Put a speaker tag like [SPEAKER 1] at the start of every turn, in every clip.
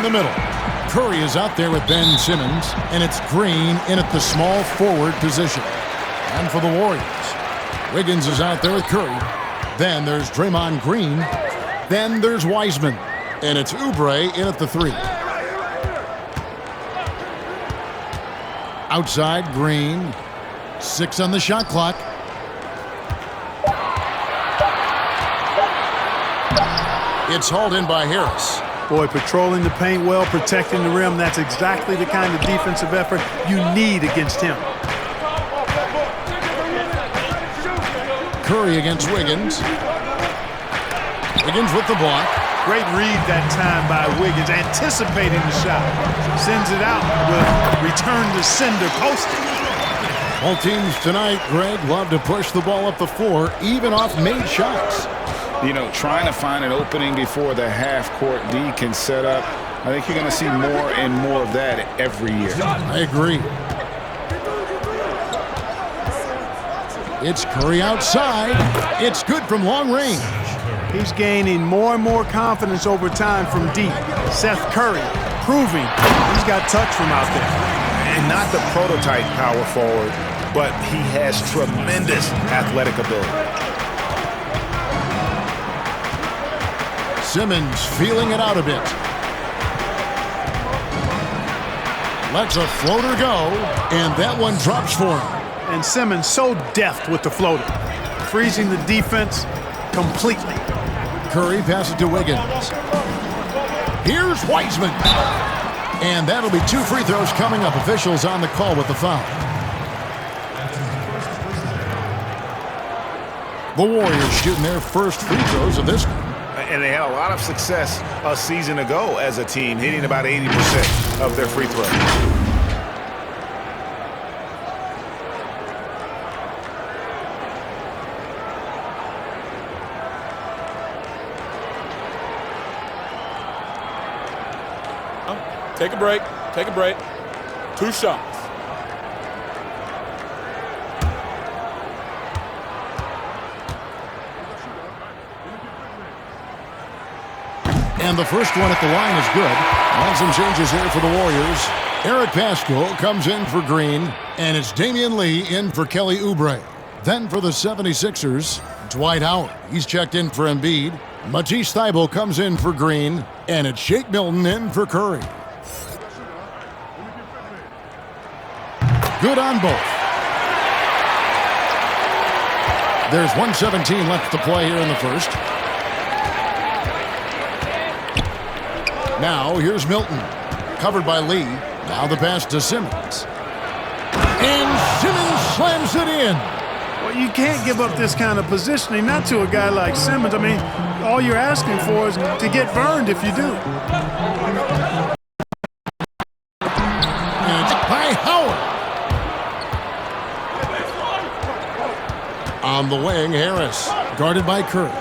[SPEAKER 1] the middle. Curry is out there with Ben Simmons, and it's Green in at the small forward position. And for the Warriors, Wiggins is out there with Curry. Then there's Draymond Green. Then there's Wiseman. And it's Oubre in at the 3. Outside, Green. 6 on the shot clock. It's hauled in by Harris.
[SPEAKER 2] Boy, patrolling the paint well, protecting the rim. That's exactly the kind of defensive effort you need against him.
[SPEAKER 1] Curry against Wiggins. Wiggins with the block.
[SPEAKER 2] Great read that time by Wiggins, anticipating the shot. Sends it out with return to sender posting.
[SPEAKER 1] Both teams tonight, Greg, love to push the ball up the floor, even off made shots.
[SPEAKER 3] You know, trying to find an opening before the half-court D can set up. I think you're going to see more and more of that every year.
[SPEAKER 1] I agree. It's Curry outside. It's good from long range.
[SPEAKER 2] He's gaining more and more confidence over time from deep. Seth Curry proving he's got touch from out there.
[SPEAKER 3] And not the prototype power forward, but he has tremendous athletic ability.
[SPEAKER 1] Simmons feeling it out a bit. Lets a floater go, and that one drops for him.
[SPEAKER 2] And Simmons so deft with the floater, freezing the defense completely.
[SPEAKER 1] Curry passes to Wiggins. Here's Wiseman. And that'll be 2 free throws coming up. Officials on the call with the foul. The Warriors shooting their first free throws of this game.
[SPEAKER 3] And they had a lot of success a season ago as a team, hitting about 80% of their free throws.
[SPEAKER 4] Take a break. Take a break. 2 shots.
[SPEAKER 1] And the first one at the line is good. And some changes here for the Warriors. Eric Paschall comes in for Green, and it's Damian Lee in for Kelly Oubre. Then for the 76ers, Dwight Howard. He's checked in for Embiid. Matisse Thybulle comes in for Green, and it's Shake Milton in for Curry. Good on both. There's 1:17 left to play here in the first. Now here's Milton, covered by Lee. Now the pass to Simmons. And Simmons slams it in.
[SPEAKER 2] Well, you can't give up this kind of positioning, not to a guy like Simmons. I mean, all you're asking for is to get burned if you do.
[SPEAKER 1] And it's by Howard. On the wing, Harris, guarded by Curry.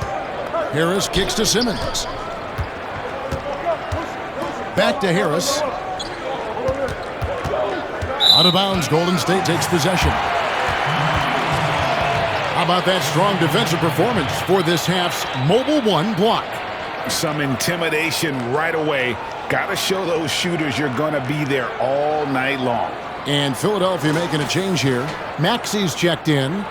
[SPEAKER 1] Harris kicks to Simmons. Back to Harris. Out of bounds, Golden State takes possession. How about that strong defensive performance for this half's Mobile One block?
[SPEAKER 3] Some intimidation right away. Got to show those shooters you're going to be there all night long.
[SPEAKER 1] And Philadelphia making a change here. Maxi's checked in.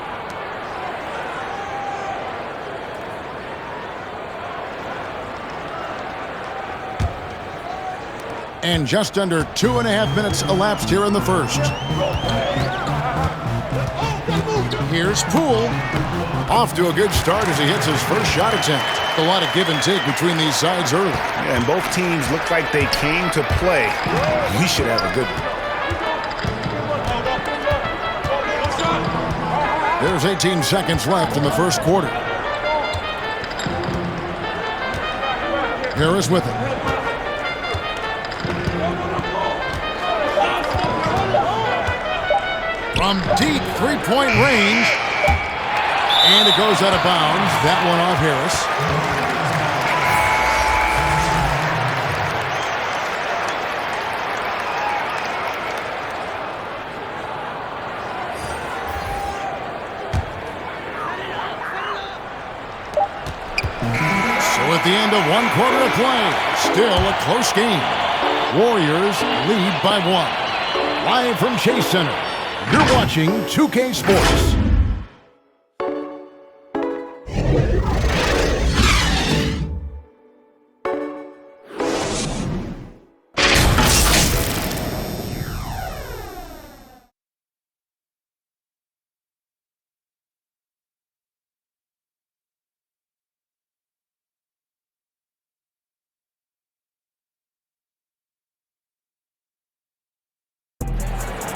[SPEAKER 1] And just under 2.5 minutes elapsed here in the first. Here's Poole. Off to a good start as he hits his first shot attempt. A lot of give and take between these sides early.
[SPEAKER 3] Yeah, and both teams look like they came to play. We should have a good one.
[SPEAKER 1] There's 18 seconds left in the first quarter. Harris with it. From deep three-point range. And it goes out of bounds. That one off Harris. So at the end of 1 quarter of play, still a close game. Warriors lead by 1. Live from Chase Center, you're watching 2K Sports.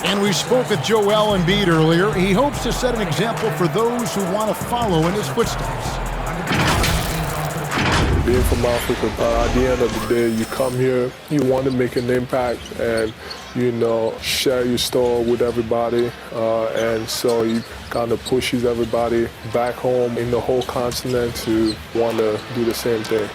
[SPEAKER 1] And we spoke with Joel Embiid earlier. He hopes to set an example for those who want to follow in his footsteps.
[SPEAKER 5] Being from Africa, at the end of the day, you come here, you want to make an impact and, share your story with everybody. And so it kind of pushes everybody back home in the whole continent to want to do the same thing.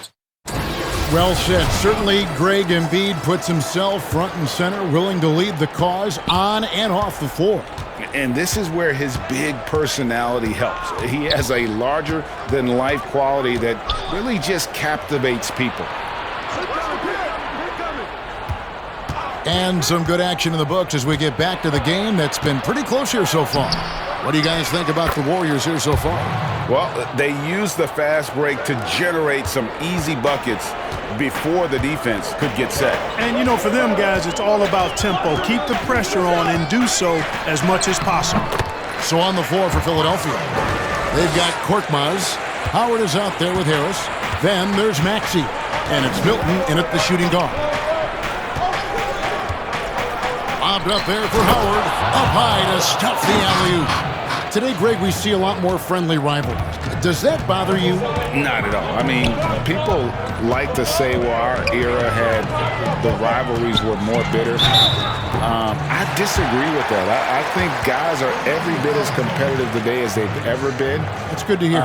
[SPEAKER 1] Well said. Certainly, Greg Embiid puts himself front and center, willing to lead the cause on and off the floor.
[SPEAKER 3] And this is where his big personality helps. He has a larger-than-life quality that really just captivates people.
[SPEAKER 1] And some good action in the books as we get back to the game that's been pretty close here so far. What do you guys think about the Warriors here so far?
[SPEAKER 3] Well, they use the fast break to generate some easy buckets before the defense could get set.
[SPEAKER 2] And, for them guys, it's all about tempo. Keep the pressure on and do so as much as possible.
[SPEAKER 1] So on the floor for Philadelphia, they've got Korkmaz. Howard is out there with Harris. Then there's Maxey. And it's Milton in at the shooting guard. Lobbed up there for Howard. Up high to stuff the alley-oop. Today, Greg, we see a lot more friendly rivalries. Does that bother you?
[SPEAKER 3] Not at all. I mean, people like to say, well, our era had the rivalries were more bitter. I disagree with that. I think guys are every bit as competitive today as they've ever been.
[SPEAKER 1] That's good to hear.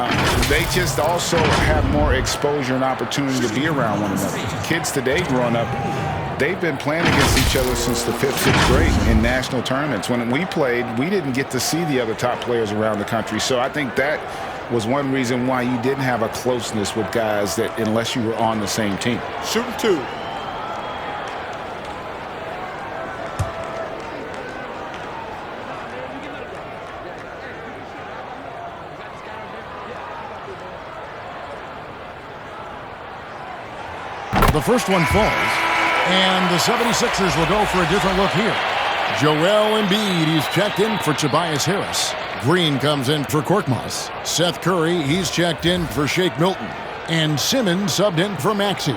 [SPEAKER 3] They just also have more exposure and opportunity to be around one another. Kids today growing up, they've been playing against each other since the 5th, 6th grade in national tournaments. When we played, we didn't get to see the other top players around the country. So I think that was one reason why you didn't have a closeness with guys that unless you were on the same team.
[SPEAKER 4] Shooting 2.
[SPEAKER 1] The first one falls. And the 76ers will go for a different look here. Joel Embiid, he's checked in for Tobias Harris. Green comes in for Korkmaz. Seth Curry, he's checked in for Shake Milton. And Simmons subbed in for Maxey.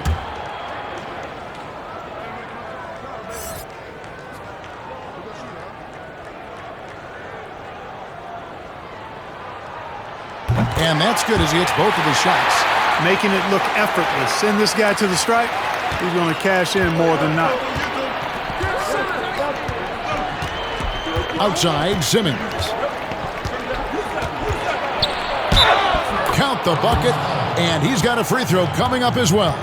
[SPEAKER 1] And that's good as he hits both of his shots.
[SPEAKER 2] Making it look effortless. Send this guy to the stripe. He's going to cash in more than not.
[SPEAKER 1] Outside, Simmons. Count the bucket, and he's got a free throw coming up as well.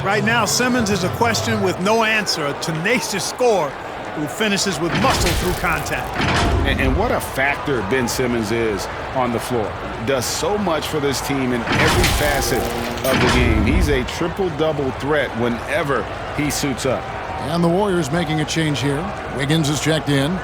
[SPEAKER 2] Right now, Simmons is a question with no answer, a tenacious scorer who finishes with muscle through contact.
[SPEAKER 3] And what a factor Ben Simmons is on the floor. Does so much for this team in every facet of the game. He's a triple-double threat whenever he suits up.
[SPEAKER 1] And the Warriors making a change here. Wiggins is checked in.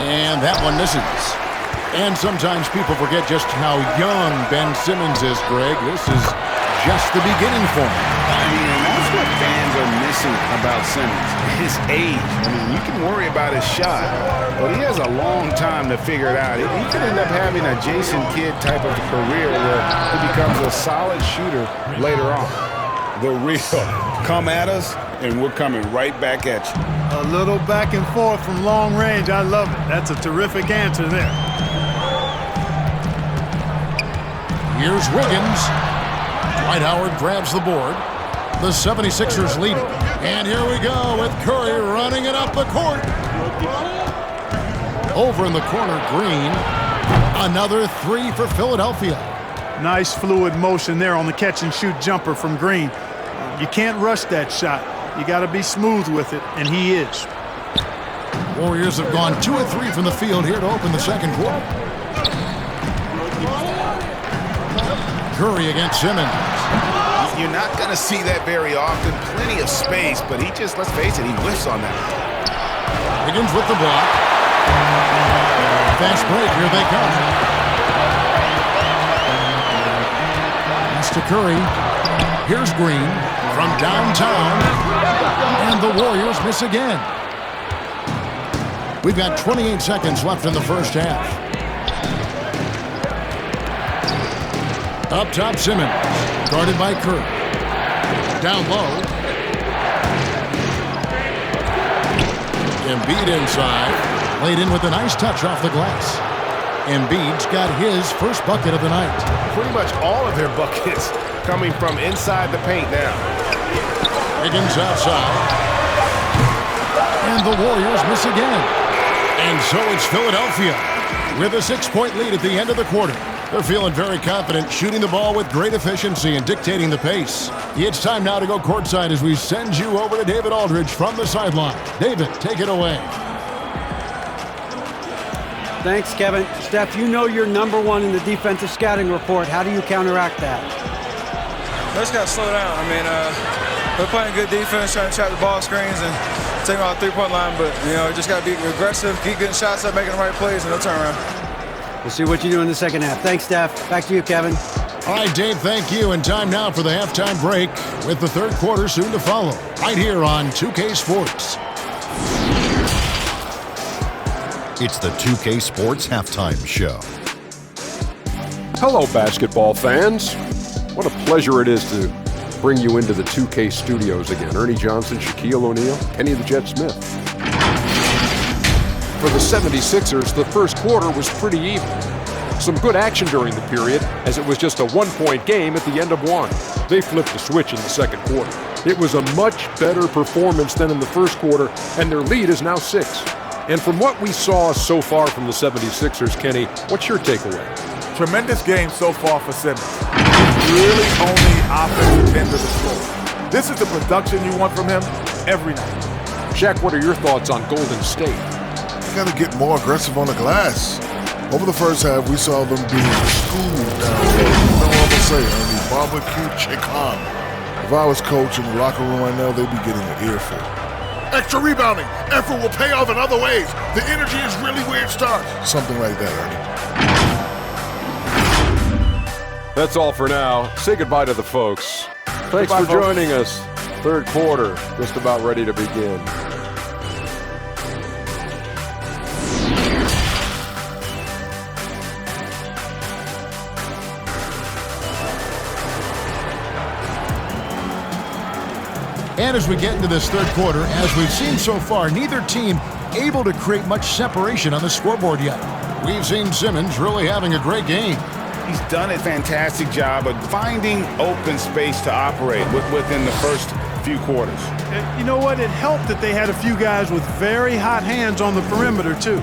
[SPEAKER 1] And that one misses. And sometimes people forget just how young Ben Simmons is, Greg. This is just the beginning for him.
[SPEAKER 3] I mean, and that's what fans are missing about Simmons, his age. I mean, you can worry about his shot, but he has a long time to figure it out. He could end up having a Jason Kidd type of career where he becomes a solid shooter later on. The real come at us, and we're coming right back at you.
[SPEAKER 2] A little back and forth from long range. I love it. That's a terrific answer there.
[SPEAKER 1] Here's Wiggins. Dwight Howard grabs the board. The 76ers lead it. And here we go with Curry running it up the court. Over in the corner, Green. Another three for Philadelphia.
[SPEAKER 2] Nice fluid motion there on the catch-and-shoot jumper from Green. You can't rush that shot. You got to be smooth with it, and he is.
[SPEAKER 1] Warriors have gone 2 of 3 from the field here to open the second quarter. Curry against Simmons.
[SPEAKER 3] You're not going to see that very often. Plenty of space, but he just, let's face it, he whiffs on that.
[SPEAKER 1] Wiggins with the block. Fast break, here they come. Pass to Curry. Here's Green from downtown. And the Warriors miss again. We've got 28 seconds left in the first half. Up top, Simmons. Guarded by Curry. Down low. Embiid inside. Laid in with a nice touch off the glass. Embiid's got his first bucket of the night.
[SPEAKER 6] Pretty much all of their buckets coming from inside the paint now.
[SPEAKER 1] Wiggins outside. And the Warriors miss again. And so it's Philadelphia with a 6-point lead at the end of the quarter. They're feeling very confident, shooting the ball with great efficiency and dictating the pace. It's time now to go courtside as we send you over to David Aldridge from the sideline. David, take it away.
[SPEAKER 7] Thanks, Kevin. Steph, you know you're #1 in the defensive scouting report. How do you counteract that?
[SPEAKER 8] We just got to slow down. I mean, we're playing good defense, trying to trap the ball screens and take them out the 3-point line. But, you know, just got to be aggressive, keep getting shots up, making the right plays, and no turnaround.
[SPEAKER 7] We'll see what you do in the second half. Thanks, Steph. Back to you, Kevin.
[SPEAKER 1] All right, Dave, thank you. And time now for the halftime break with the third quarter soon to follow. Right here on 2K Sports.
[SPEAKER 9] It's the 2K Sports Halftime Show.
[SPEAKER 10] Hello, basketball fans. What a pleasure it is to bring you into the 2K studios again. Ernie Johnson, Shaquille O'Neal, Kenny the Jet Smith. For the 76ers, the first quarter was pretty even. Some good action during the period, as it was just a 1-point game at the end of one. They flipped the switch in the second quarter. It was a much better performance than in the first quarter, and their lead is now 6. And from what we saw so far from the 76ers, Kenny, what's your takeaway?
[SPEAKER 11] Tremendous game so far for Simmons. He's really on the offensive end of the floor. This is the production you want from him every night.
[SPEAKER 10] Shaq, what are your thoughts on Golden State?
[SPEAKER 12] Got to get more aggressive on the glass. Over the first half, we saw them being schooled down there. You know what I'm going to say, Ernie? Barbecue chicken. If I was coaching the locker room right now, they'd be getting an earful. Extra rebounding. Effort will pay off in other ways. The energy is really where it starts. Something like that, Ernie.
[SPEAKER 10] That's all for now. Say goodbye to the folks. Thanks for joining us. Third quarter, just about ready to begin.
[SPEAKER 1] And as we get into this third quarter, as we've seen so far, neither team able to create much separation on the scoreboard yet. We've seen Simmons really having a great game.
[SPEAKER 3] He's done a fantastic job of finding open space to operate within the first few quarters.
[SPEAKER 2] You know what? It helped that they had a few guys with very hot hands on the perimeter, too.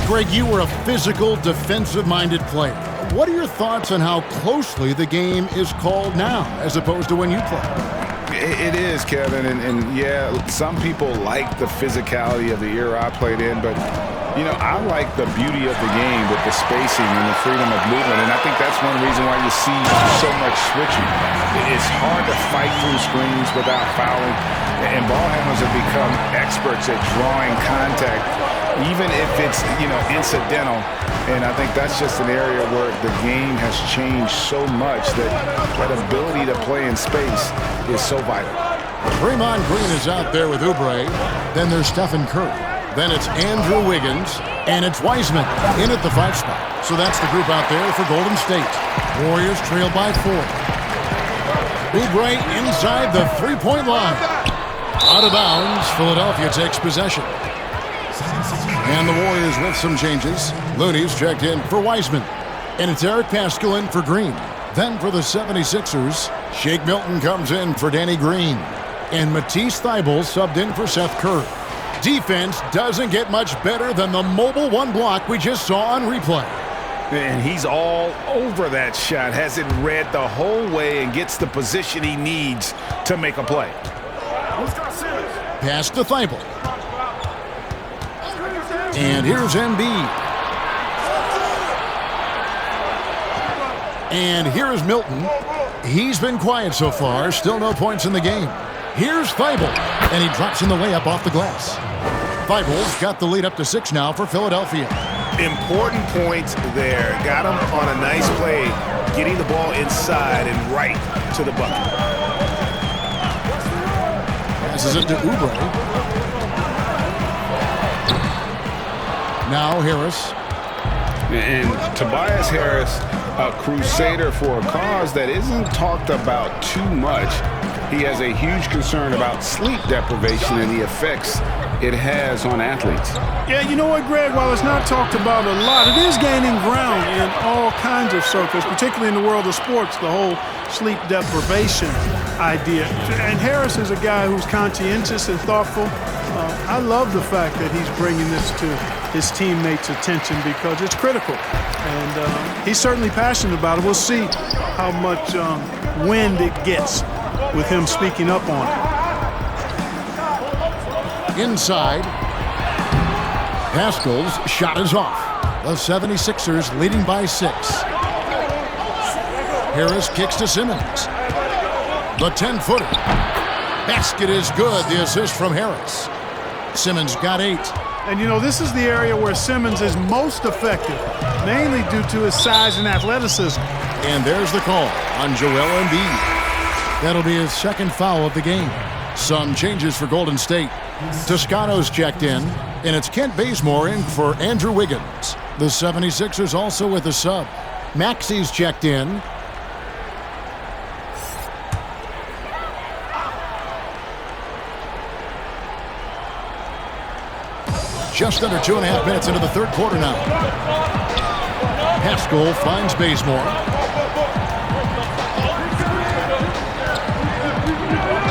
[SPEAKER 1] Greg, you were a physical, defensive-minded player. What are your thoughts on how closely the game is called now as opposed to when you played?
[SPEAKER 3] It is, Kevin, and yeah, some people like the physicality of the era I played in, but, you know, I like the beauty of the game with the spacing and the freedom of movement, and I think that's one reason why you see so much switching. It's hard to fight through screens without fouling, and ball handlers have become experts at drawing contact, even if it's, you know, incidental, and I think that's just an area where the game has changed so much that that ability to play in space is so vital.
[SPEAKER 1] Draymond Green is out there with Oubre. Then there's Stephen Curry. Then it's Andrew Wiggins. And it's Wiseman in at the 5 spot. So that's the group out there for Golden State. Warriors trail by 4. Oubre inside the 3-point line. Out of bounds, Philadelphia takes possession. And the Warriors with some changes. Looney's checked in for Wiseman. And it's Eric Paschall in for Green. Then for the 76ers, Shake Milton comes in for Danny Green. And Matisse Thybulle subbed in for Seth Curry. Defense doesn't get much better than the mobile one block we just saw on replay.
[SPEAKER 3] And he's all over that shot, has it read the whole way and gets the position he needs to make a play.
[SPEAKER 1] Pass to Thibault. And here's Embiid. And here is Milton. He's been quiet so far. Still no points in the game. Here's Thibault. And he drops in the layup off the glass. Thibault's got the lead up to 6 now for Philadelphia.
[SPEAKER 6] Important points there. Got him on a nice play, getting the ball inside and right to the bucket.
[SPEAKER 1] Passes it to Oubre. Now Harris.
[SPEAKER 3] And Tobias Harris, a crusader for a cause that isn't talked about too much. He has a huge concern about sleep deprivation and the effects it has on athletes.
[SPEAKER 2] Yeah, you know what, Greg? While it's not talked about a lot, it is gaining ground in all kinds of circles, particularly in the world of sports, the whole sleep deprivation idea. And Harris is a guy who's conscientious and thoughtful. I love the fact that he's bringing this to his teammates' attention because it's critical. And he's certainly passionate about it. We'll see how much wind it gets with him speaking up on it.
[SPEAKER 1] Inside. Pascal's shot is off. The 76ers leading by 6. Harris kicks to Simmons. The 10-footer. Basket is good. The assist from Harris. Simmons got 8.
[SPEAKER 2] And, you know, this is the area where Simmons is most effective, mainly due to his size and athleticism.
[SPEAKER 1] And there's the call on Joel Embiid. That'll be his second foul of the game. Some changes for Golden State. Toscano's checked in, and it's Kent Bazemore in for Andrew Wiggins. The 76ers also with a sub. Maxi's checked in. Just under 2.5 minutes into the third quarter now. Pascal finds Bazemore.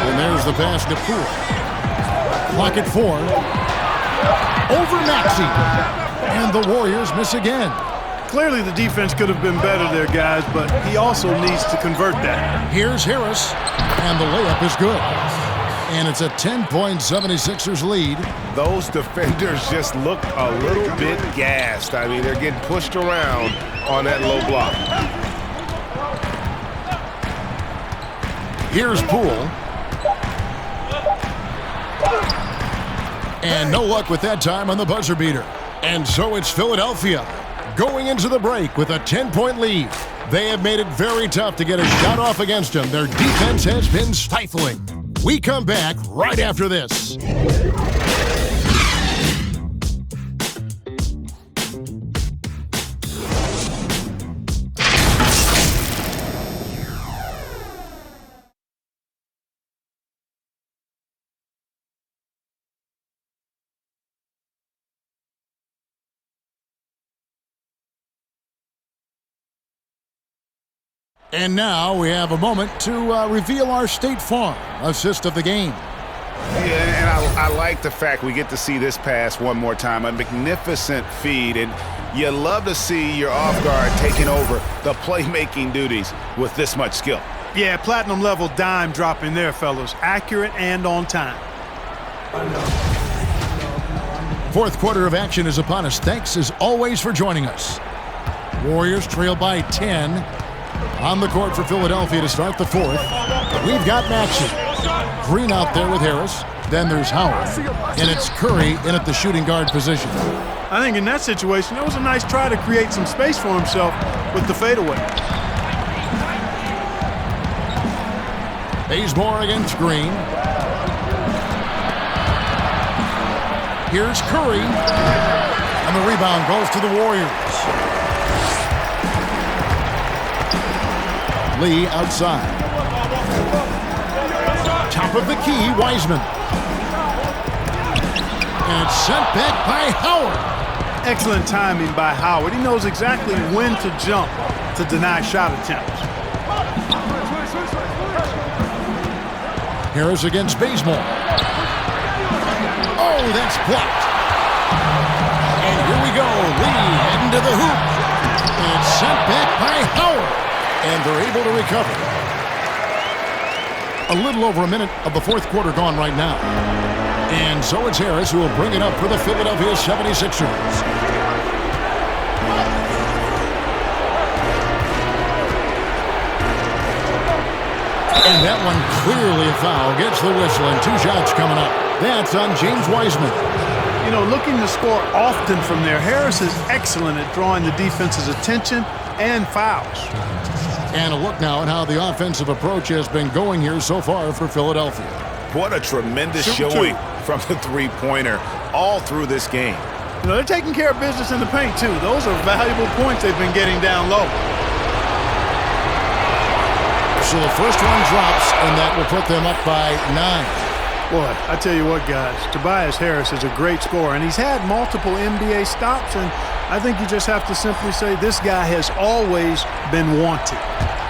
[SPEAKER 1] And there's the pass to Poole. Clock at 4. Over Maxey. And the Warriors miss again.
[SPEAKER 2] Clearly the defense could have been better there, guys, but he also needs to convert that.
[SPEAKER 1] Here's Harris. And the layup is good. And it's a 10-point 76ers lead.
[SPEAKER 6] Those defenders just look a little bit gassed. I mean, they're getting pushed around on that low block.
[SPEAKER 1] Here's Poole. And no luck with that time on the buzzer beater. And so it's Philadelphia going into the break with a 10-point lead. They have made it very tough to get a shot off against them. Their defense has been stifling. We come back right after this. And now we have a moment to reveal our State Farm assist of the game.
[SPEAKER 3] Yeah, and I like the fact we get to see this pass one more time. A magnificent feed, and you love to see your off guard taking over the playmaking duties with this much skill.
[SPEAKER 2] Yeah, platinum level dime dropping there, fellas. Accurate and on time.
[SPEAKER 1] Fourth quarter of action is upon us. Thanks as always for joining us. Warriors trail by 10. On the court for Philadelphia to start the fourth. We've got Maxey. Green out there with Harris. Then there's Howard. And it's Curry in at the shooting guard position.
[SPEAKER 2] I think in that situation, that was a nice try to create some space for himself with the fadeaway.
[SPEAKER 1] Bazemore against Green. Here's Curry. And the rebound goes to the Warriors. Lee outside. Top of the key, Wiseman. And it's sent back by Howard.
[SPEAKER 2] Excellent timing by Howard. He knows exactly when to jump to deny shot attempts.
[SPEAKER 1] Harris against Bazemore. Oh, that's blocked. And here we go. Lee heading to the hoop. And sent back by Howard. And they're able to recover. A little over a minute of the fourth quarter gone right now. And so it's Harris who will bring it up for the Philadelphia 76ers. And that one clearly a foul. Gets the whistle and 2 shots coming up. That's on James Wiseman.
[SPEAKER 2] You know, looking to score often from there, Harris is excellent at drawing the defense's attention and fouls.
[SPEAKER 1] And a look now at how the offensive approach has been going here so far for Philadelphia.
[SPEAKER 6] What a tremendous showing from the three-pointer all through this game.
[SPEAKER 2] You know, they're taking care of business in the paint, too. Those are valuable points they've been getting down low.
[SPEAKER 1] So the first one drops, and that will put them up by 9.
[SPEAKER 2] Boy, I tell you what, guys, Tobias Harris is a great scorer, and he's had multiple NBA stops, and I think you just have to simply say this guy has always been wanted.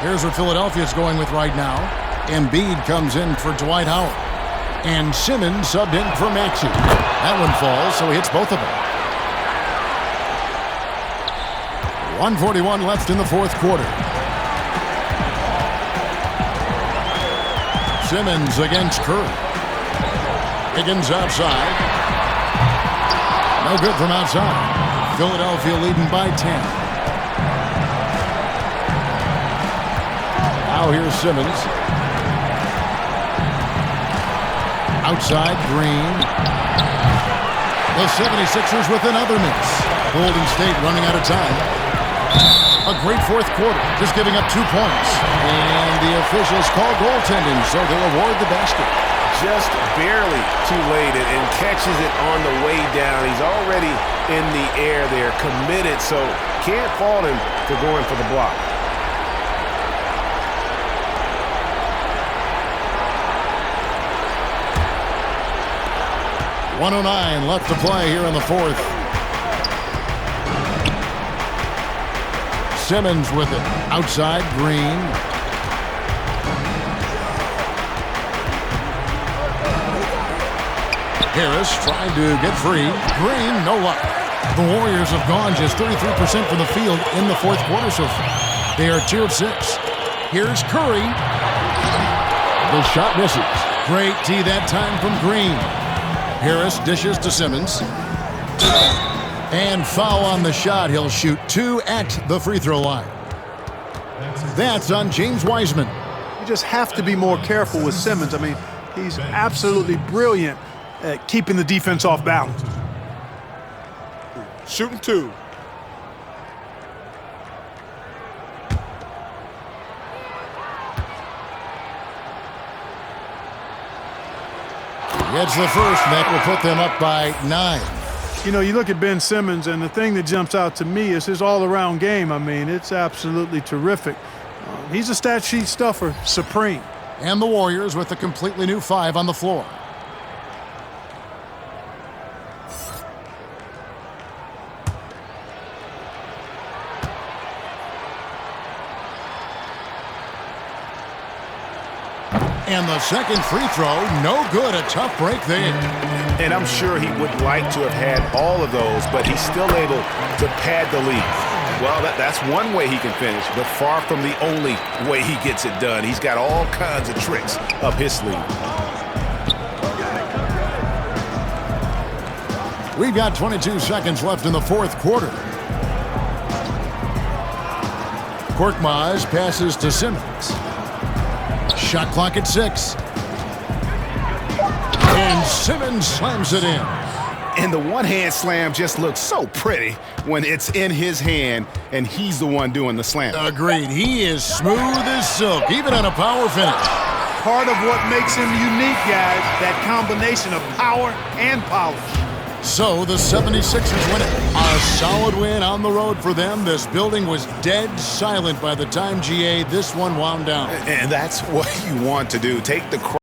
[SPEAKER 1] Here's what Philadelphia's going with right now. Embiid comes in for Dwight Howard. And Simmons subbed in for Maxey. That one falls, so he hits both of them. 1:41 left in the fourth quarter. Simmons against Curry. Wiggins outside. No good from outside. Philadelphia leading by 10. Now here's Simmons. Outside, Green. The 76ers with another miss. Golden State running out of time. A great fourth quarter, just giving up 2 points. And the officials call goaltending, so they'll award the basket.
[SPEAKER 6] Just barely too late and catches it on the way down. He's already in the air there, committed, so can't fault him for going for the block.
[SPEAKER 1] .109 left to play here in the fourth. Simmons with it. Outside, Green. Harris trying to get free. Green, no luck. The Warriors have gone just 33% from the field in the fourth quarter so far. They are 2 of 6. Here's Curry. The shot misses. Great tee that time from Green. Harris dishes to Simmons. And foul on the shot. He'll shoot 2 at the free throw line. That's on James Wiseman.
[SPEAKER 2] You just have to be more careful with Simmons. I mean, he's absolutely brilliant at keeping the defense off balance.
[SPEAKER 4] Shooting 2.
[SPEAKER 1] Gets the first, and that will put them up by 9.
[SPEAKER 2] You know, you look at Ben Simmons, and the thing that jumps out to me is his all-around game. I mean, it's absolutely terrific. He's a stat sheet stuffer, supreme.
[SPEAKER 1] And the Warriors with a completely new 5 on the floor. And the second free throw, no good. A tough break there.
[SPEAKER 6] And I'm sure he would like to have had all of those, but he's still able to pad the lead. Well, that's one way he can finish, but far from the only way he gets it done. He's got all kinds of tricks up his sleeve.
[SPEAKER 1] We've got 22 seconds left in the fourth quarter. Korkmaz passes to Simmons. Shot clock at 6. And Simmons slams it in.
[SPEAKER 6] And the one-hand slam just looks so pretty when it's in his hand and he's the one doing the slam.
[SPEAKER 1] Agreed. He is smooth as silk, even on a power finish.
[SPEAKER 2] Part of what makes him unique, guys, that combination of power and polish.
[SPEAKER 1] So the 76ers win it. A solid win on the road for them. This building was dead silent by the time, GA, this one wound down.
[SPEAKER 6] And that's what you want to do. Take the